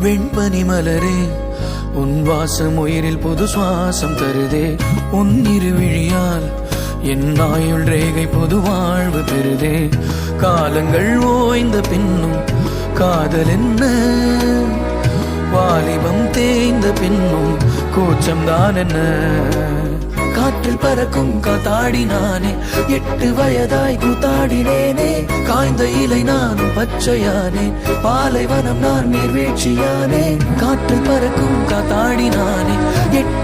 வெண்பனி மலரே உன் வாசம் உயிரில் புது சுவாசம் தருதே. உன் இருவிழியால் என் ஆயுள் ரேகை புது வாழ்வு பெறுதே. காலங்கள் ஓய்ந்த பின்னும் காதல் என்ன, வாலிபம் தேய்ந்த பின்னும் கூச்சம்தான் என்ன. காற்றில் பறக்கும் காத்தாடி நானே, 8 வயதாய் கூத்தாடினேனே. காய்ந்த இலை நானும் பச்சையானே, பாலைவனம் நான் நீர்வீழ்ச்சியானே. காற்றில் பறக்கும் காத்தாடி நானே, 8